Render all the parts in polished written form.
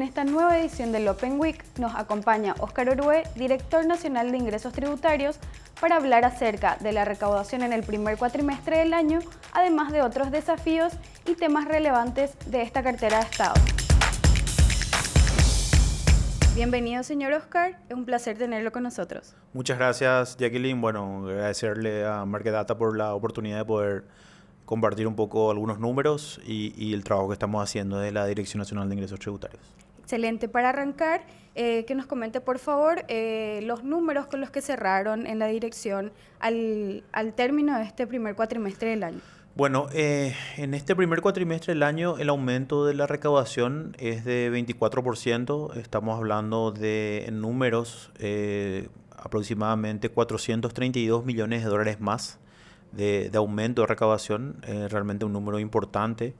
En esta nueva edición del Open Week nos acompaña Óscar Orué, Director Nacional de Ingresos Tributarios, para hablar acerca de la recaudación en el primer cuatrimestre del año, además de otros desafíos y temas relevantes de esta cartera de Estado. Bienvenido, señor Óscar. Es un placer tenerlo con nosotros. Muchas gracias, Jacqueline. Bueno, agradecerle a Market Data por la oportunidad de poder compartir un poco algunos números y el trabajo que estamos haciendo de la Dirección Nacional de Ingresos Tributarios. Excelente. Para arrancar, que nos comente, por favor, los números con los que cerraron en la dirección al término de este primer cuatrimestre del año. Bueno, en este primer cuatrimestre del año el aumento de la recaudación es de 24%. Estamos hablando de en números aproximadamente 432 millones de dólares más de aumento de recaudación. Realmente un número importante.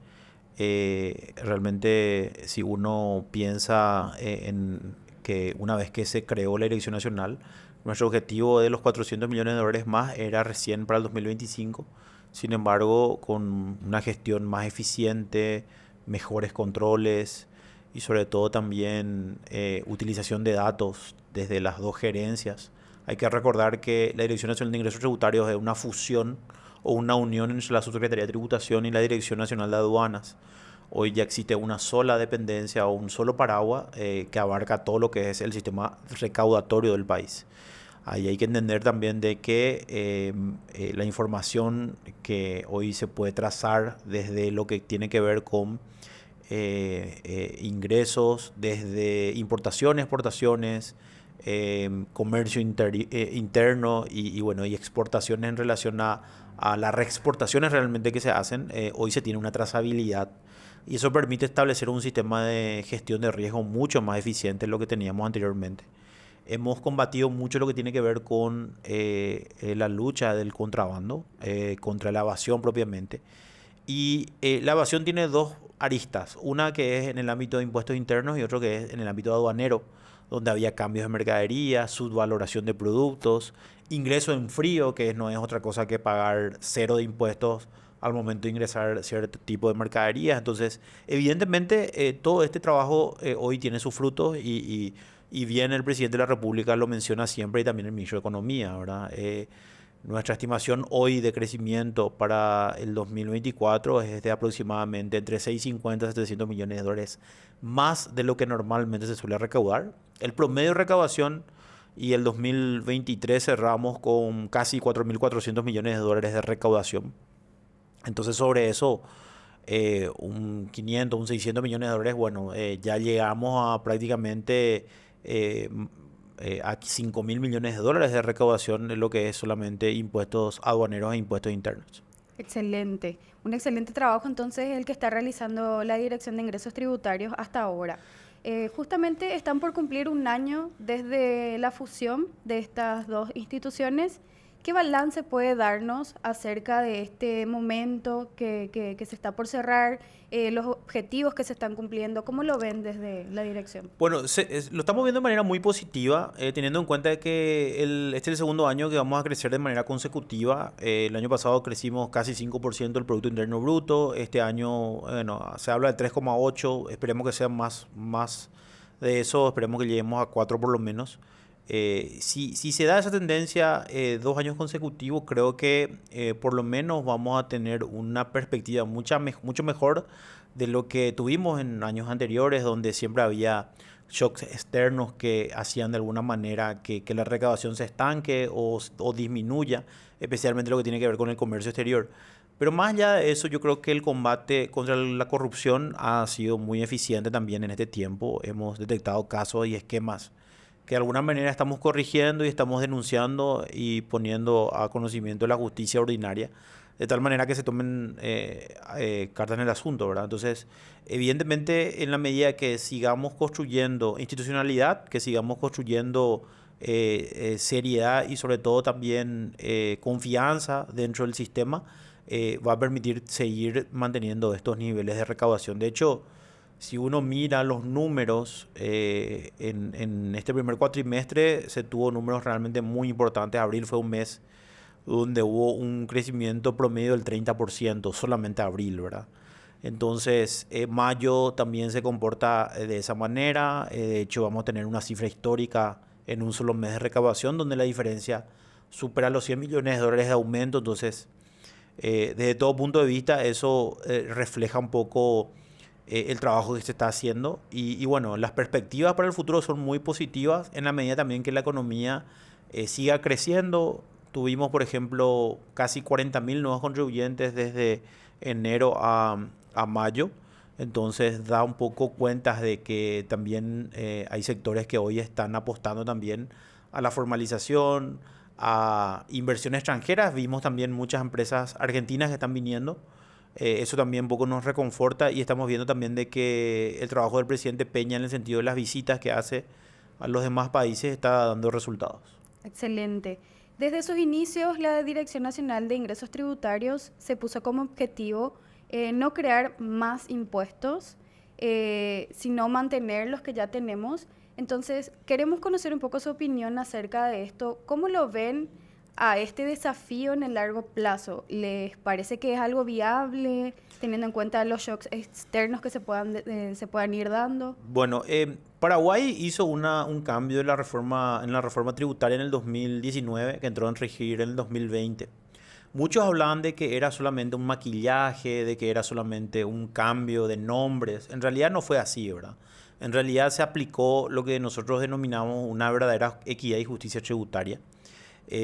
Realmente si uno piensa en que una vez que se creó la Dirección Nacional, nuestro objetivo de los 400 millones de dólares más era recién para el 2025. Sin embargo, con una gestión más eficiente, mejores controles y sobre todo también utilización de datos desde las dos gerencias. Hay que recordar que la Dirección Nacional de Ingresos Tributarios es una fusión o una unión entre la Subsecretaría de Tributación y la Dirección Nacional de Aduanas. Hoy ya existe una sola dependencia o un solo paraguas que abarca todo lo que es el sistema recaudatorio del país. Ahí hay que entender también de que la información que hoy se puede trazar desde lo que tiene que ver con ingresos, desde importaciones, exportaciones, comercio interno y exportaciones en relación a las reexportaciones realmente que se hacen, hoy se tiene una trazabilidad y eso permite establecer un sistema de gestión de riesgo mucho más eficiente de lo que teníamos anteriormente. Hemos combatido mucho lo que tiene que ver con la lucha del contrabando, contra la evasión propiamente. Y la evasión tiene dos aristas, una que es en el ámbito de impuestos internos y otro que es en el ámbito aduanero, donde había cambios de mercadería, subvaloración de productos, ingreso en frío, que no es otra cosa que pagar cero de impuestos al momento de ingresar cierto tipo de mercaderías. Entonces, evidentemente, todo este trabajo hoy tiene sus frutos y bien el presidente de la República lo menciona siempre y también el ministro de Economía, ¿verdad? Nuestra estimación hoy de crecimiento para el 2024 es de aproximadamente entre 650 y 700 millones de dólares más de lo que normalmente se suele recaudar. El promedio de recaudación y el 2023 cerramos con casi 4.400 millones de dólares de recaudación. Entonces sobre eso, un 500, un 600 millones de dólares, bueno, ya llegamos a prácticamente a 5.000 millones de dólares de recaudación en lo que es solamente impuestos aduaneros e impuestos internos. Excelente. Un excelente trabajo entonces el que está realizando la Dirección de Ingresos Tributarios hasta ahora. Justamente están por cumplir un año desde la fusión de estas dos instituciones. ¿Qué balance puede darnos acerca de este momento que se está por cerrar, los objetivos que se están cumpliendo? ¿Cómo lo ven desde la dirección? Bueno, lo estamos viendo de manera muy positiva, teniendo en cuenta que este es el segundo año que vamos a crecer de manera consecutiva. El año pasado crecimos casi 5% del Producto Interno Bruto. Este año, bueno, se habla de 3,8. Esperemos que sea más de eso. Esperemos que lleguemos a 4 por lo menos. Si se da esa tendencia 2 años consecutivos, creo que por lo menos vamos a tener una perspectiva mucho mejor de lo que tuvimos en años anteriores, donde siempre había shocks externos que hacían de alguna manera que la recaudación se estanque o disminuya, especialmente lo que tiene que ver con el comercio exterior. Pero más allá de eso, yo creo que el combate contra la corrupción ha sido muy eficiente también en este tiempo. Hemos detectado casos y esquemas que de alguna manera estamos corrigiendo y estamos denunciando y poniendo a conocimiento de la justicia ordinaria, de tal manera que se tomen cartas en el asunto, ¿verdad? Entonces, evidentemente, en la medida que sigamos construyendo institucionalidad, que sigamos construyendo seriedad y sobre todo también confianza dentro del sistema, va a permitir seguir manteniendo estos niveles de recaudación. De hecho, si uno mira los números, en este primer cuatrimestre se tuvo números realmente muy importantes. Abril fue un mes donde hubo un crecimiento promedio del 30%, solamente abril, ¿verdad? Entonces, mayo también se comporta de esa manera. De hecho, vamos a tener una cifra histórica en un solo mes de recaudación, donde la diferencia supera los 100 millones de dólares de aumento. Entonces, desde todo punto de vista, eso refleja un poco el trabajo que se está haciendo. Y bueno, las perspectivas para el futuro son muy positivas en la medida también que la economía siga creciendo. Tuvimos, por ejemplo, casi 40.000 nuevos contribuyentes desde enero a mayo. Entonces da un poco cuentas de que también hay sectores que hoy están apostando también a la formalización, a inversión extranjeras. Vimos también muchas empresas argentinas que están viniendo. Eso también un poco nos reconforta y estamos viendo también de que el trabajo del presidente Peña en el sentido de las visitas que hace a los demás países está dando resultados. Excelente. Desde sus inicios, la Dirección Nacional de Ingresos Tributarios se puso como objetivo no crear más impuestos, sino mantener los que ya tenemos. Entonces, queremos conocer un poco su opinión acerca de esto. ¿Cómo lo ven a este desafío en el largo plazo? ¿Les parece que es algo viable, teniendo en cuenta los shocks externos que se puedan ir dando? Bueno, Paraguay hizo un cambio en la reforma tributaria en el 2019, que entró en regir en el 2020. Muchos hablaban de que era solamente un maquillaje, de que era solamente un cambio de nombres. En realidad no fue así, ¿verdad? En realidad se aplicó lo que nosotros denominamos una verdadera equidad y justicia tributaria.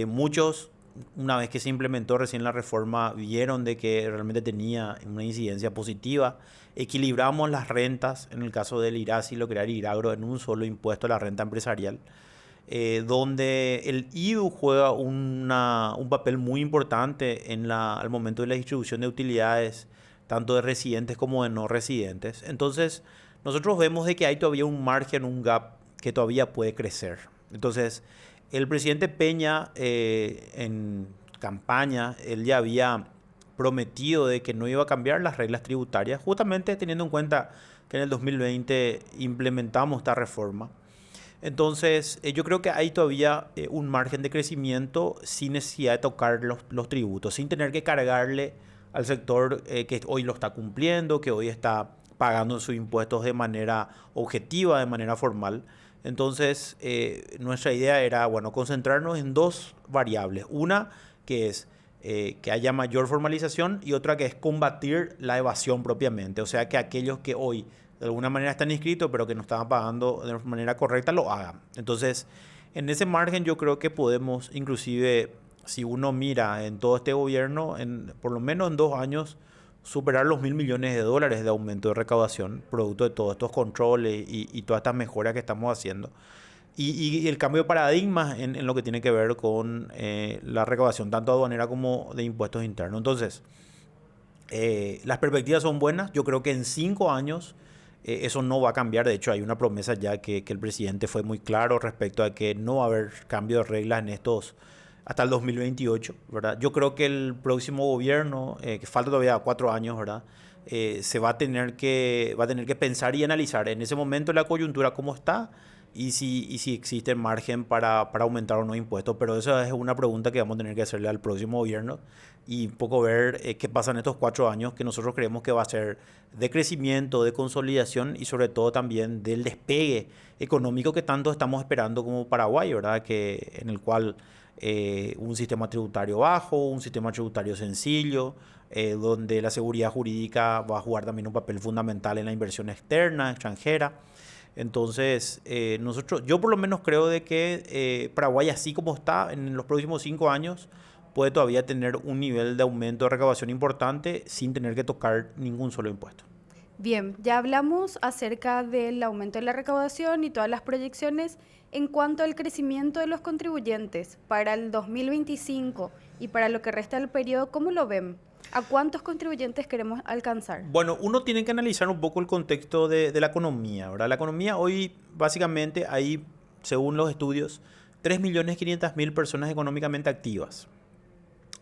Muchos, una vez que se implementó recién la reforma, vieron de que realmente tenía una incidencia positiva. Equilibramos las rentas, en el caso del IRASI, lo que era el IRAGRO, en un solo impuesto a la renta empresarial, donde el IVU juega un papel muy importante al momento de la distribución de utilidades, tanto de residentes como de no residentes. Entonces, nosotros vemos de que hay todavía un margen, un gap que todavía puede crecer. Entonces, el presidente Peña, en campaña, él ya había prometido de que no iba a cambiar las reglas tributarias, justamente teniendo en cuenta que en el 2020 implementamos esta reforma. Entonces, yo creo que hay todavía un margen de crecimiento sin necesidad de tocar los tributos, sin tener que cargarle al sector que hoy lo está cumpliendo, que hoy está pagando sus impuestos de manera objetiva, de manera formal. Entonces, nuestra idea era, bueno, concentrarnos en dos variables. Una, que es que haya mayor formalización, y otra que es combatir la evasión propiamente. O sea, que aquellos que hoy de alguna manera están inscritos, pero que no estaban pagando de manera correcta, lo hagan. Entonces, en ese margen yo creo que podemos, inclusive, si uno mira en todo este gobierno, por lo menos en 2 años, superar los 1.000 millones de dólares de aumento de recaudación, producto de todos estos controles y todas estas mejoras que estamos haciendo. Y el cambio de paradigma en lo que tiene que ver con la recaudación, tanto aduanera como de impuestos internos. Entonces, las perspectivas son buenas. Yo creo que en 5 años eso no va a cambiar. De hecho, hay una promesa ya que el presidente fue muy claro respecto a que no va a haber cambio de reglas en estos hasta el 2028, ¿verdad? Yo creo que el próximo gobierno, que falta todavía 4 años, ¿verdad? Va a tener que pensar y analizar en ese momento la coyuntura cómo está y si existe margen para aumentar o no impuestos. Pero esa es una pregunta que vamos a tener que hacerle al próximo gobierno y un poco ver qué pasa en estos 4 años que nosotros creemos que va a ser de crecimiento, de consolidación y sobre todo también del despegue económico que tanto estamos esperando como Paraguay, ¿verdad? En el cual un sistema tributario bajo, un sistema tributario sencillo, donde la seguridad jurídica va a jugar también un papel fundamental en la inversión externa, extranjera. Entonces, yo por lo menos creo de que Paraguay, así como está en los próximos 5 años, puede todavía tener un nivel de aumento de recaudación importante sin tener que tocar ningún solo impuesto. Bien, ya hablamos acerca del aumento de la recaudación y todas las proyecciones. En cuanto al crecimiento de los contribuyentes para el 2025 y para lo que resta del periodo, ¿cómo lo ven? ¿A cuántos contribuyentes queremos alcanzar? Bueno, uno tiene que analizar un poco el contexto de la economía, ¿verdad? La economía hoy, básicamente, hay, según los estudios, 3.500.000 personas económicamente activas.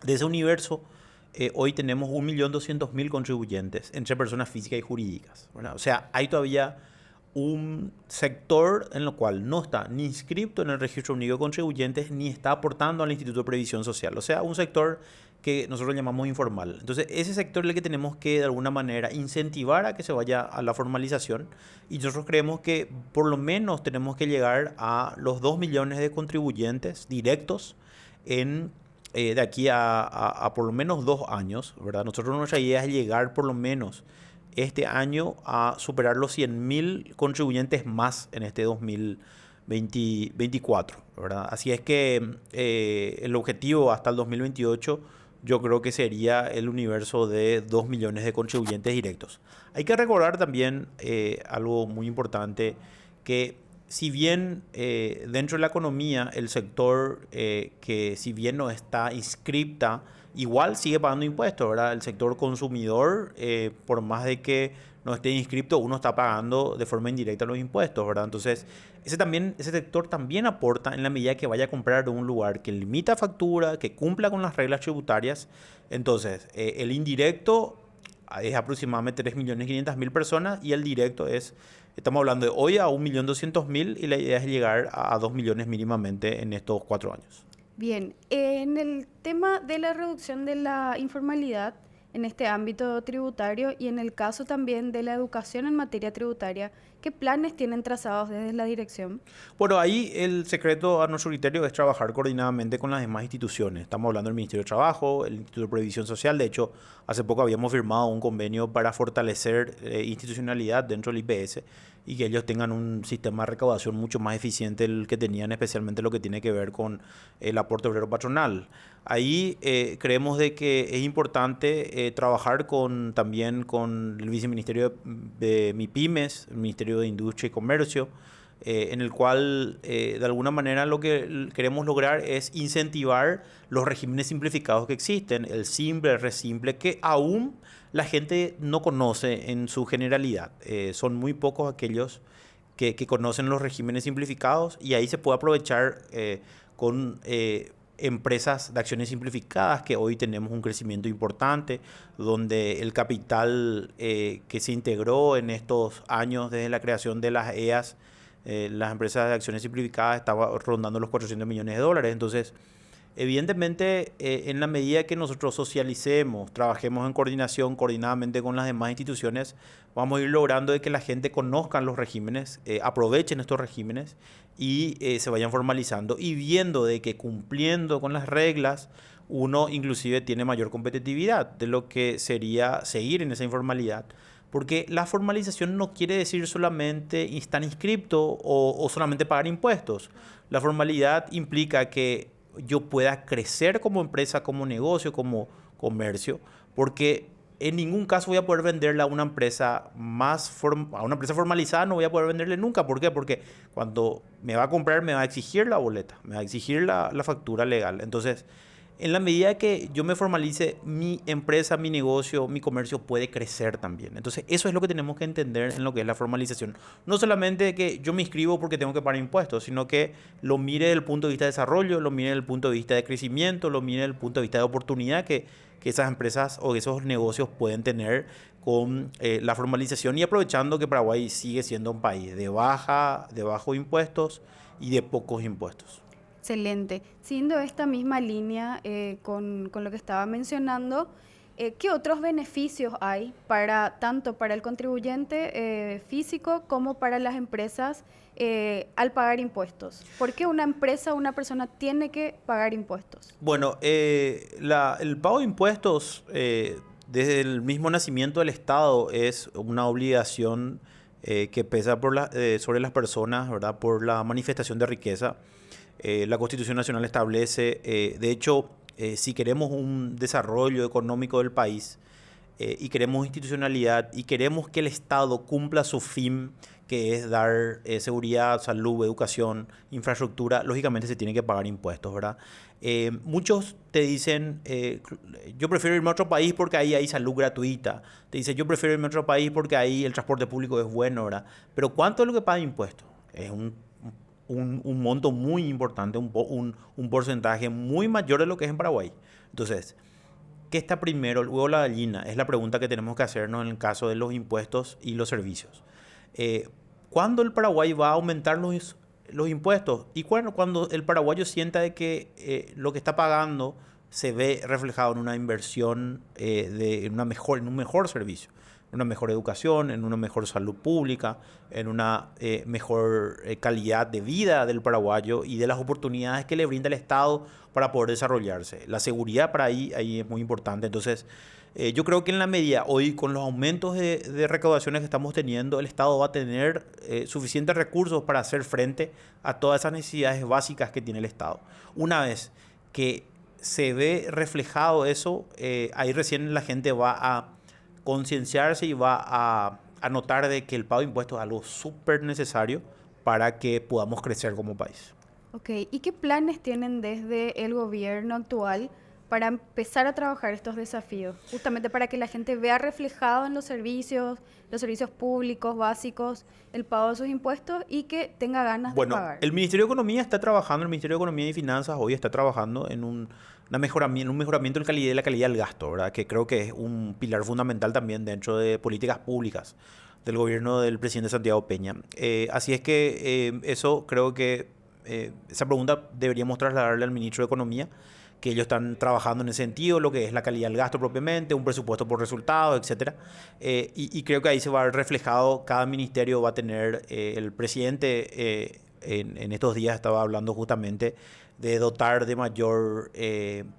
De ese universo, hoy tenemos 1.200.000 contribuyentes entre personas físicas y jurídicas, ¿verdad? O sea, hay todavía un sector en el cual no está ni inscrito en el Registro Único de Contribuyentes ni está aportando al Instituto de Previsión Social. O sea, un sector que nosotros llamamos informal. Entonces, ese sector es el que tenemos que, de alguna manera, incentivar a que se vaya a la formalización. Y nosotros creemos que por lo menos tenemos que llegar a los 2 millones de contribuyentes directos de aquí a por lo menos 2 años, ¿verdad? Nosotros nuestra idea es llegar por lo menos este año a superar los 100.000 contribuyentes más en este 2024, ¿verdad? Así es que el objetivo hasta el 2028 yo creo que sería el universo de 2 millones de contribuyentes directos. Hay que recordar también algo muy importante, que si bien dentro de la economía el sector que si bien no está inscripta, igual sigue pagando impuestos, ¿verdad? El sector consumidor, por más de que no esté inscripto, uno está pagando de forma indirecta los impuestos, ¿verdad? Entonces, ese sector también aporta en la medida que vaya a comprar de un lugar que limita factura, que cumpla con las reglas tributarias. Entonces, el indirecto es aproximadamente 3.500.000 personas y el directo estamos hablando de hoy a 1.200.000 y la idea es llegar a 2 millones mínimamente en estos 4 años. Bien, en el tema de la reducción de la informalidad en este ámbito tributario y en el caso también de la educación en materia tributaria, ¿qué planes tienen trazados desde la dirección? Bueno, ahí el secreto a nuestro criterio es trabajar coordinadamente con las demás instituciones. Estamos hablando del Ministerio de Trabajo, el Instituto de Previsión Social. De hecho, hace poco habíamos firmado un convenio para fortalecer institucionalidad dentro del IPS y que ellos tengan un sistema de recaudación mucho más eficiente del que tenían, especialmente lo que tiene que ver con el aporte obrero patronal. Ahí creemos de que es importante trabajar también con el Viceministerio de MIPYMES, el Ministerio de Industria y Comercio, en el cual de alguna manera lo que queremos lograr es incentivar los regímenes simplificados que existen, el simple, el resimple, que aún la gente no conoce en su generalidad. Son muy pocos aquellos que conocen los regímenes simplificados y ahí se puede aprovechar con empresas de acciones simplificadas, que hoy tenemos un crecimiento importante, donde el capital que se integró en estos años desde la creación de las EAS, las empresas de acciones simplificadas, estaba rondando los 400 millones de dólares. Entonces, evidentemente, en la medida que nosotros socialicemos, trabajemos en coordinadamente con las demás instituciones, vamos a ir logrando de que la gente conozca los regímenes, aprovechen estos regímenes y se vayan formalizando y viendo de que cumpliendo con las reglas, uno inclusive tiene mayor competitividad de lo que sería seguir en esa informalidad. Porque la formalización no quiere decir solamente estar inscripto o solamente pagar impuestos. La formalidad implica que yo pueda crecer como empresa, como negocio, como comercio, porque en ningún caso voy a poder venderle a una empresa a una empresa formalizada, no voy a poder venderle nunca. ¿Por qué? Porque cuando me va a comprar me va a exigir la boleta, me va a exigir la factura legal. Entonces, en la medida que yo me formalice, mi empresa, mi negocio, mi comercio puede crecer también. Entonces, eso es lo que tenemos que entender en lo que es la formalización. No solamente que yo me inscribo porque tengo que pagar impuestos, sino que lo mire desde el punto de vista de desarrollo, lo mire desde el punto de vista de crecimiento, lo mire desde el punto de vista de oportunidad que esas empresas o esos negocios pueden tener con la formalización, y aprovechando que Paraguay sigue siendo un país de bajos impuestos y de pocos impuestos. Excelente. Siguiendo esta misma línea con lo que estaba mencionando, ¿qué otros beneficios hay tanto para el contribuyente físico como para las empresas al pagar impuestos? ¿Por qué una empresa o una persona tiene que pagar impuestos? Bueno, el pago de impuestos desde el mismo nacimiento del Estado es una obligación que pesa sobre las personas, ¿verdad? Por la manifestación de riqueza. La Constitución Nacional establece, de hecho, si queremos un desarrollo económico del país y queremos institucionalidad y queremos que el Estado cumpla su fin, que es dar seguridad, salud, educación, infraestructura, lógicamente se tiene que pagar impuestos, ¿verdad? Muchos te dicen, yo prefiero irme a otro país porque ahí hay salud gratuita. Te dicen, yo prefiero irme a otro país porque ahí el transporte público es bueno, ¿verdad? Pero ¿cuánto es lo que paga impuestos? Es un monto muy importante, un porcentaje muy mayor de lo que es en Paraguay. Entonces, ¿qué está primero, el huevo o la gallina? Es la pregunta que tenemos que hacernos en el caso de los impuestos y los servicios. ¿Cuándo el Paraguay va a aumentar los impuestos? Y cuando el paraguayo sienta de que lo que está pagando se ve reflejado en una inversión en un mejor servicio, en una mejor educación, en una mejor salud pública, en una mejor calidad de vida del paraguayo y de las oportunidades que le brinda el Estado para poder desarrollarse. La seguridad para ahí es muy importante. Entonces, yo creo que en la medida, hoy con los aumentos de recaudaciones que estamos teniendo, el Estado va a tener suficientes recursos para hacer frente a todas esas necesidades básicas que tiene el Estado. Una vez que se ve reflejado eso, ahí recién la gente va a concienciarse y va a notar de que el pago de impuestos es algo súper necesario para que podamos crecer como país. Ok, ¿y qué planes tienen desde el gobierno actual para empezar a trabajar estos desafíos? Justamente para que la gente vea reflejado en los servicios públicos básicos, el pago de sus impuestos y que tenga ganas de Bueno, pagar. el Ministerio de Economía está trabajando, el Ministerio de Economía y Finanzas hoy está trabajando en un mejoramiento de la calidad del gasto, ¿verdad? Que creo que es un pilar fundamental también dentro de políticas públicas del gobierno del presidente Santiago Peña. Así es que eso creo que esa pregunta deberíamos trasladarle al ministro de Economía, que ellos están trabajando en ese sentido, lo que es la calidad del gasto propiamente, un presupuesto por resultados, etcétera. Y creo que ahí se va a ver reflejado, cada ministerio va a tener, el presidente en estos días estaba hablando justamente de dotar de mayor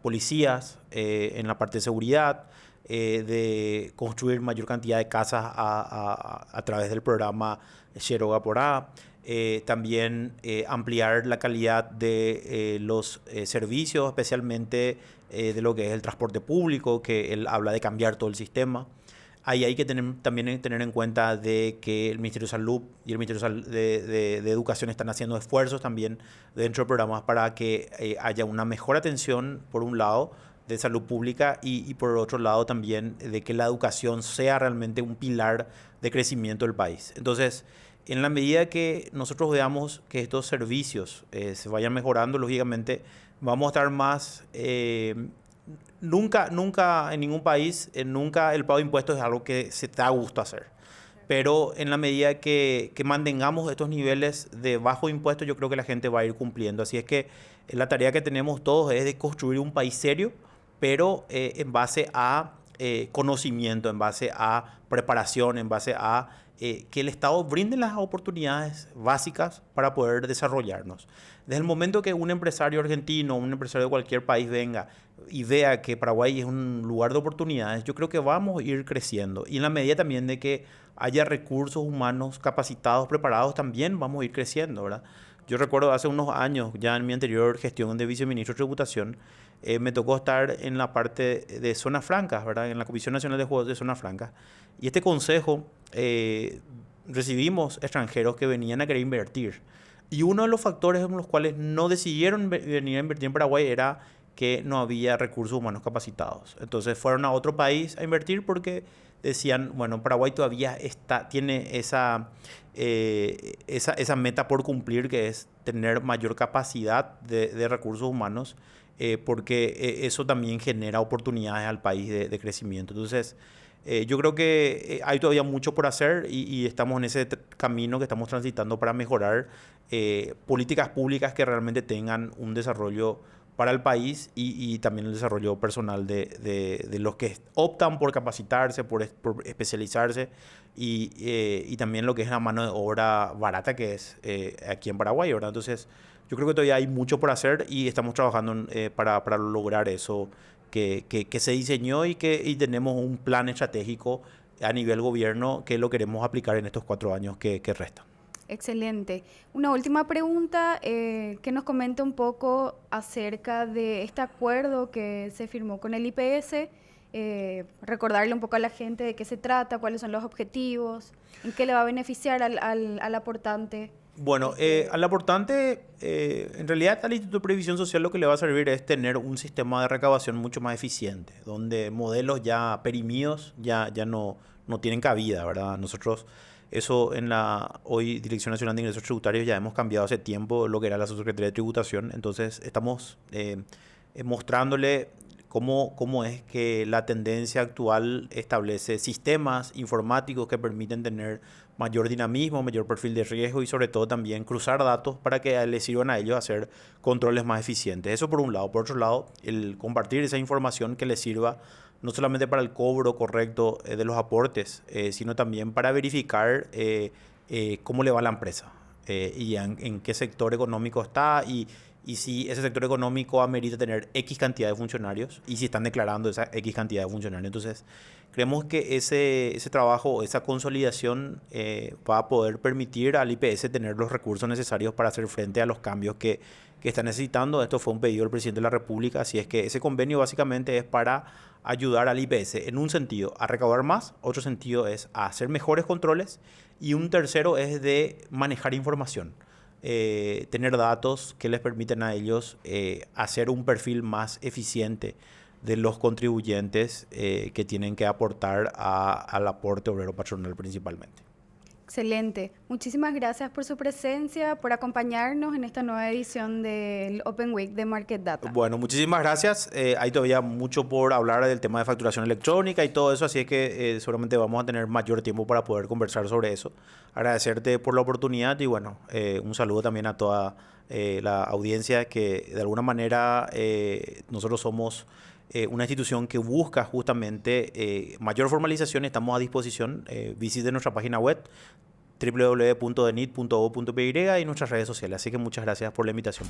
policías en la parte de seguridad, de construir mayor cantidad de casas a través del programa Xeroga por A. También ampliar la calidad de los servicios, especialmente de lo que es el transporte público, que él habla de cambiar todo el sistema. Ahí hay que también tener en cuenta de que el Ministerio de Salud y el Ministerio de Educación están haciendo esfuerzos también dentro de programas para que haya una mejor atención, por un lado, de salud pública y por otro lado también de que la educación sea realmente un pilar de crecimiento del país. Entonces, en la medida que nosotros veamos que estos servicios se vayan mejorando, lógicamente vamos a estar más... nunca en ningún país, nunca el pago de impuestos es algo que se te da gusto hacer. Pero en la medida que mantengamos estos niveles de bajo impuestos, yo creo que la gente va a ir cumpliendo. Así es que la tarea que tenemos todos es de construir un país serio, pero en base a conocimiento, en base a preparación, en base a que el Estado brinde las oportunidades básicas para poder desarrollarnos. Desde el momento que un empresario argentino, un empresario de cualquier país venga y vea que Paraguay es un lugar de oportunidades, yo creo que vamos a ir creciendo. Y en la medida también de que haya recursos humanos capacitados, preparados, también vamos a ir creciendo, ¿verdad? Yo recuerdo hace unos años, ya en mi anterior gestión de viceministro de Tributación, me tocó estar en la parte de zonas francas, ¿verdad? En la Comisión Nacional de Juegos de Zonas Francas. Y este consejo recibimos extranjeros que venían a querer invertir. Y uno de los factores en los cuales no decidieron venir a invertir en Paraguay era que no había recursos humanos capacitados. Entonces fueron a otro país a invertir porque decían, bueno, Paraguay todavía tiene esa meta por cumplir, que es tener mayor capacidad de recursos humanos, porque eso también genera oportunidades al país de crecimiento. Entonces, yo creo que hay todavía mucho por hacer y estamos en ese camino que estamos transitando para mejorar políticas públicas que realmente tengan un desarrollo para el país y también el desarrollo personal de los que optan por capacitarse, por especializarse y también lo que es la mano de obra barata que es aquí en Paraguay, ¿verdad? Entonces, yo creo que todavía hay mucho por hacer y estamos trabajando para lograr eso que se diseñó y tenemos un plan estratégico a nivel gobierno que lo queremos aplicar en estos 4 años que restan. Excelente. Una última pregunta, que nos comente un poco acerca de este acuerdo que se firmó con el IPS, recordarle un poco a la gente de qué se trata, cuáles son los objetivos, en qué le va a beneficiar al aportante. Bueno, al aportante, en realidad al Instituto de Previsión Social lo que le va a servir es tener un sistema de recaudación mucho más eficiente, donde modelos ya perimidos ya no tienen cabida, ¿verdad? Nosotros, eso en la hoy Dirección Nacional de Ingresos Tributarios ya hemos cambiado hace tiempo lo que era la Subsecretaría de Tributación, entonces estamos mostrándole cómo es que la tendencia actual establece sistemas informáticos que permiten tener mayor dinamismo, mayor perfil de riesgo y sobre todo también cruzar datos para que les sirvan a ellos hacer controles más eficientes. Eso por un lado. Por otro lado, el compartir esa información que les sirva no solamente para el cobro correcto de los aportes, sino también para verificar cómo le va a la empresa y en qué sector económico está y si ese sector económico amerita tener X cantidad de funcionarios y si están declarando esa X cantidad de funcionarios. Entonces, creemos que ese trabajo, esa consolidación va a poder permitir al IPS tener los recursos necesarios para hacer frente a los cambios que está necesitando. Esto fue un pedido del presidente de la República, así es que ese convenio básicamente es para ayudar al IPS en un sentido a recaudar más, otro sentido es a hacer mejores controles y un tercero es de manejar información. Tener datos que les permiten a ellos hacer un perfil más eficiente de los contribuyentes que tienen que aportar al aporte obrero patronal principalmente. Excelente. Muchísimas gracias por su presencia, por acompañarnos en esta nueva edición del Open Week de Market Data. Bueno, muchísimas gracias. Hay todavía mucho por hablar del tema de facturación electrónica y todo eso, así es que seguramente vamos a tener mayor tiempo para poder conversar sobre eso. Agradecerte por la oportunidad y bueno, un saludo también a toda la audiencia que de alguna manera nosotros somos una institución que busca justamente mayor formalización. Estamos a disposición. Visiten nuestra página web www.denit.o.py y nuestras redes sociales. Así que muchas gracias por la invitación.